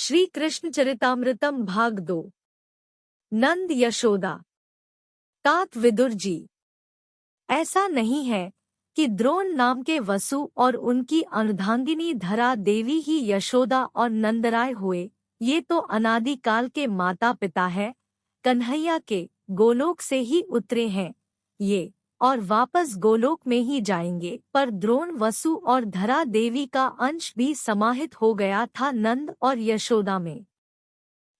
श्री कृष्ण चरितामृतम भाग 2। नंद यशोदा। तात विदुर जी। ऐसा नहीं है कि द्रोण नाम के वसु और उनकी अर्धांगिनी धरा देवी ही यशोदा और नंदराय हुए। ये तो अनादिकाल के माता पिता है, कन्हैया के गोलोक से ही उतरे हैं ये, और वापस गोलोक में ही जाएंगे। पर द्रोण वसु और धरा देवी का अंश भी समाहित हो गया था नंद और यशोदा में।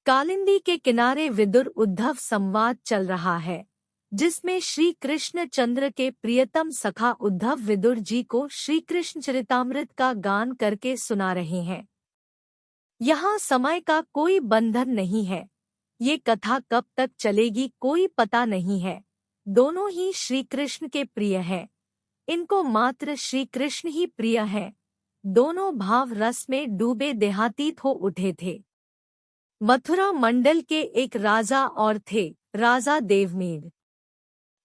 कालिंदी के किनारे विदुर उद्धव संवाद चल रहा है, जिसमें श्री कृष्ण चंद्र के प्रियतम सखा उद्धव विदुर जी को श्री कृष्ण चरितामृत का गान करके सुना रहे हैं। यहाँ समय का कोई बंधन नहीं है, ये कथा कब तक चलेगी कोई पता नहीं है। दोनों ही श्री कृष्ण के प्रिय हैं, इनको मात्र श्री कृष्ण ही प्रिय हैं। दोनों भाव रस में डूबे देहातीत हो उठे थे। मथुरा मंडल के एक राजा और थे, राजा देवमीर।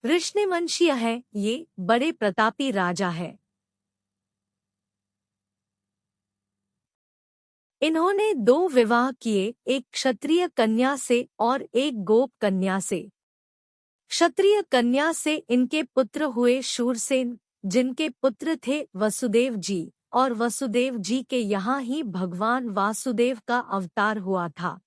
वृष्णिवंशीय है, ये बड़े प्रतापी राजा है। इन्होंने 2 विवाह किए, एक क्षत्रिय कन्या से और एक गोप कन्या से। क्षत्रिय कन्या से इनके पुत्र हुए शूरसेन, जिनके पुत्र थे वसुदेव जी, और वसुदेव जी के यहाँ ही भगवान वासुदेव का अवतार हुआ था।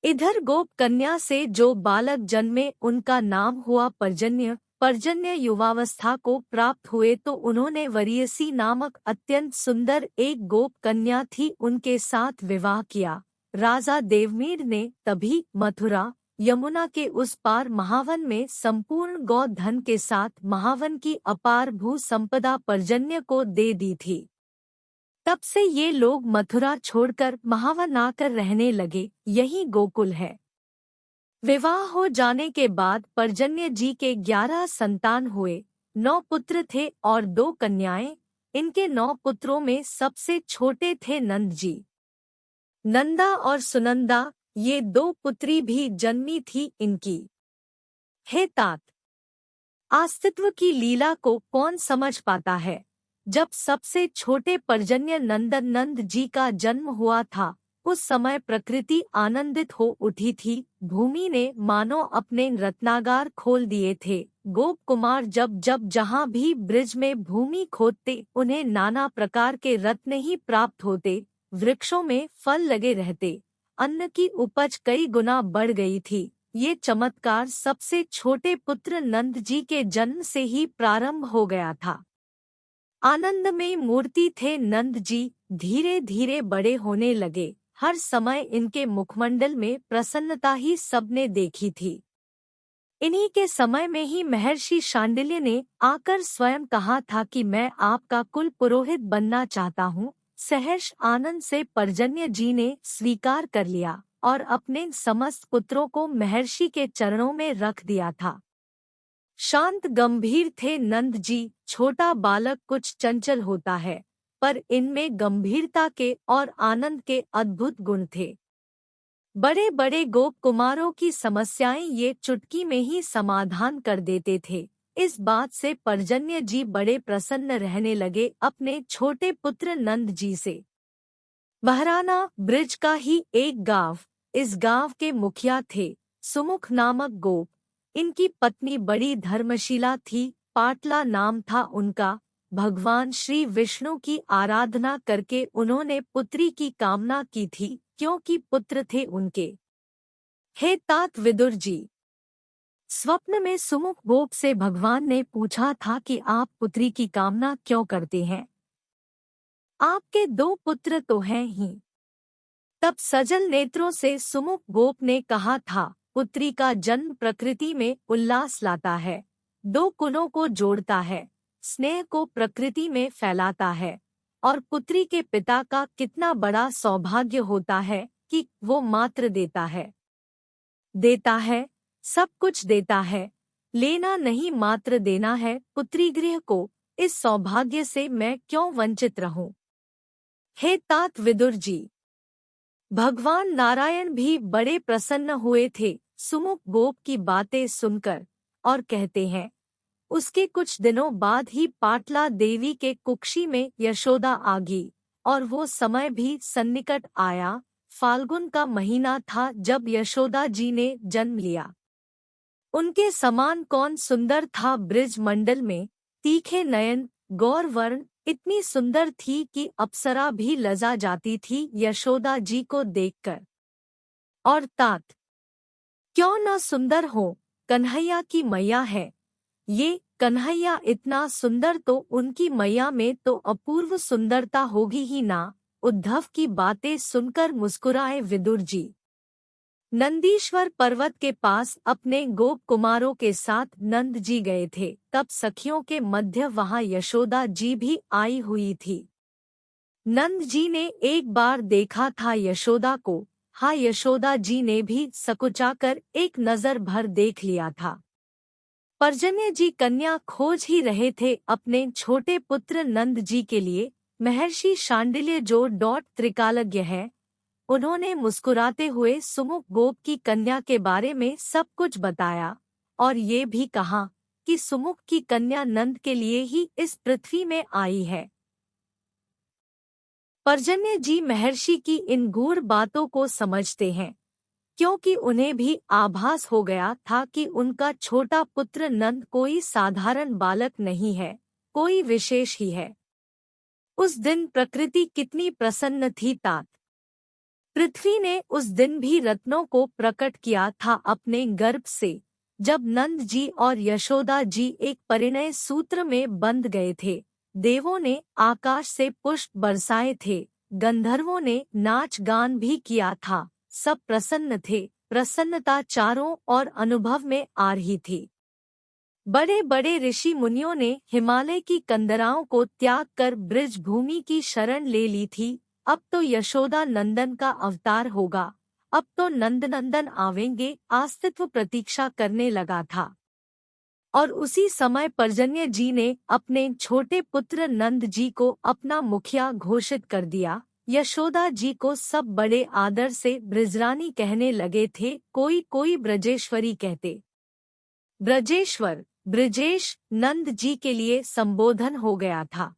इधर गोप कन्या से जो बालक जन्मे उनका नाम हुआ पर्जन्य। पर्जन्य युवावस्था को प्राप्त हुए तो उन्होंने वरीयसी नामक अत्यंत सुंदर एक गोप कन्या थी, उनके साथ विवाह किया। राजा देवमीर ने तभी मथुरा यमुना के उस पार महावन में संपूर्ण गौ धन के साथ महावन की अपार भू संपदा पर्जन्य को दे दी थी। तब से ये लोग मथुरा छोड़कर महावन आकर रहने लगे, यही गोकुल है। विवाह हो जाने के बाद पर्जन्य जी के 11 संतान हुए। 9 पुत्र थे और 2 कन्याएं। इनके 9 पुत्रों में सबसे छोटे थे नंद जी। नंदा और सुनंदा ये 2 पुत्री भी जन्मी थी इनकी। हे तात, अस्तित्व की लीला को कौन समझ पाता है। जब सबसे छोटे पर्जन्य नंदन नंद जी का जन्म हुआ था, उस समय प्रकृति आनंदित हो उठी थी। भूमि ने मानो अपने रत्नागार खोल दिए थे। गोप कुमार जब जब जहाँ भी ब्रिज में भूमि खोदते, उन्हें नाना प्रकार के रत्न ही प्राप्त होते। वृक्षों में फल लगे रहते, अन्न की उपज कई गुना बढ़ गई थी। ये चमत्कार सबसे छोटे पुत्र नंद जी के जन्म से ही प्रारंभ हो गया था। आनंद में मूर्ति थे नंद जी, धीरे धीरे बड़े होने लगे। हर समय इनके मुखमंडल में प्रसन्नता ही सबने देखी थी। इन्हीं के समय में ही महर्षि शांडिल्य ने आकर स्वयं कहा था कि मैं आपका कुल पुरोहित बनना चाहता हूँ। सहर्ष आनंद से पर्जन्य जी ने स्वीकार कर लिया और अपने समस्त पुत्रों को महर्षि के चरणों में रख दिया था। शांत गंभीर थे नंद जी। छोटा बालक कुछ चंचल होता है, पर इनमें गंभीरता के और आनंद के अद्भुत गुण थे। बड़े बड़े गोप कुमारों की समस्याएं ये चुटकी में ही समाधान कर देते थे। इस बात से पर्जन्य जी बड़े प्रसन्न रहने लगे अपने छोटे पुत्र नंद जी से। महराना ब्रिज का ही एक गांव, इस गांव के मुखिया थे सुमुख नामक गोप। इनकी पत्नी बड़ी धर्मशीला थी, पाटला नाम था उनका। भगवान श्री विष्णु की आराधना करके उन्होंने पुत्री की कामना की थी, क्योंकि पुत्र थे उनके। हे तात विदुर जी, स्वप्न में सुमुख गोप से भगवान ने पूछा था कि आप पुत्री की कामना क्यों करते हैं। आपके 2 पुत्र तो हैं ही। तब सजल नेत्रों से सुमुख गोप ने कहा था, पुत्री का जन्म प्रकृति में उल्लास लाता है, 2 कुलों को जोड़ता है, स्नेह को प्रकृति में फैलाता है, और पुत्री के पिता का कितना बड़ा सौभाग्य होता है कि वो मात्र देता है, सब कुछ देता है, लेना नहीं मात्र देना है। पुत्री गृह को इस सौभाग्य से मैं क्यों वंचित रहूं। हे तात विदुर जी, भगवान नारायण भी बड़े प्रसन्न हुए थे सुमुख गोप की बातें सुनकर, और कहते हैं, उसके कुछ दिनों बाद ही पाटला देवी के कुक्षी में यशोदा आ गई, और वो समय भी सन्निकट आया। फाल्गुन का महीना था जब यशोदा जी ने जन्म लिया। उनके समान कौन सुंदर था ब्रिज मंडल में, तीखे नयन, गौर वर्ण, इतनी सुंदर थी कि अप्सरा भी लजा जाती थी यशोदा जी को देखकर। और तात क्यों न सुंदर हो, कन्हैया की मैया है। ये कन्हैया इतना सुंदर तो उनकी मैया में तो अपूर्व सुंदरता होगी ही ना। उद्धव की बातें सुनकर मुस्कुराए विदुर जी। नंदीश्वर पर्वत के पास अपने गोप कुमारों के साथ नंद जी गए थे, तब सखियों के मध्य वहां यशोदा जी भी आई हुई थी। नंद जी ने एक बार देखा था यशोदा को, हाँ यशोदा जी ने भी सकुचाकर एक नजर भर देख लिया था। पर्जन्य जी कन्या खोज ही रहे थे अपने छोटे पुत्र नंद जी के लिए। महर्षि शांडिल्य जो त्रिकालज्ञ है, उन्होंने मुस्कुराते हुए सुमुख गोप की कन्या के बारे में सब कुछ बताया और ये भी कहा कि सुमुख की कन्या नंद के लिए ही इस पृथ्वी में आई है। पर्जन्य जी महर्षि की इन गूढ़ बातों को समझते हैं, क्योंकि उन्हें भी आभास हो गया था कि उनका छोटा पुत्र नंद कोई साधारण बालक नहीं है, कोई विशेष ही है। उस दिन प्रकृति कितनी प्रसन्न थी तात। पृथ्वी ने उस दिन भी रत्नों को प्रकट किया था अपने गर्भ से, जब नंद जी और यशोदा जी एक परिणय सूत्र में बंध गए थे। देवों ने आकाश से पुष्प बरसाए थे, गंधर्वों ने नाच गान भी किया था, सब प्रसन्न थे। प्रसन्नता चारों और अनुभव में आ रही थी। बड़े बड़े ऋषि मुनियों ने हिमालय की कंदराओं को त्याग कर ब्रिज भूमि की शरण ले ली थी। अब तो यशोदा नंदन का अवतार होगा, अब तो नंदनंदन आवेंगे, अस्तित्व प्रतीक्षा करने लगा था। और उसी समय पर्जन्य जी ने अपने छोटे पुत्र नंद जी को अपना मुखिया घोषित कर दिया। यशोदा जी को सब बड़े आदर से ब्रजरानी कहने लगे थे, कोई कोई ब्रजेश्वरी कहते। ब्रजेश्वर, ब्रजेश नंद जी के लिए संबोधन हो गया था।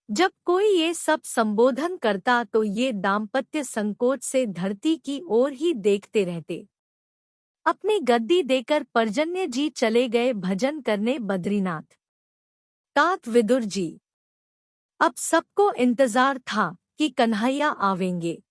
जब कोई ये सब संबोधन करता तो ये दाम्पत्य संकोच से धरती की ओर ही देखते रहते। अपनी गद्दी देकर पर्जन्य जी चले गए भजन करने बद्रीनाथ। तात विदुर जी। अब सबको इंतजार था कि कन्हैया आवेंगे।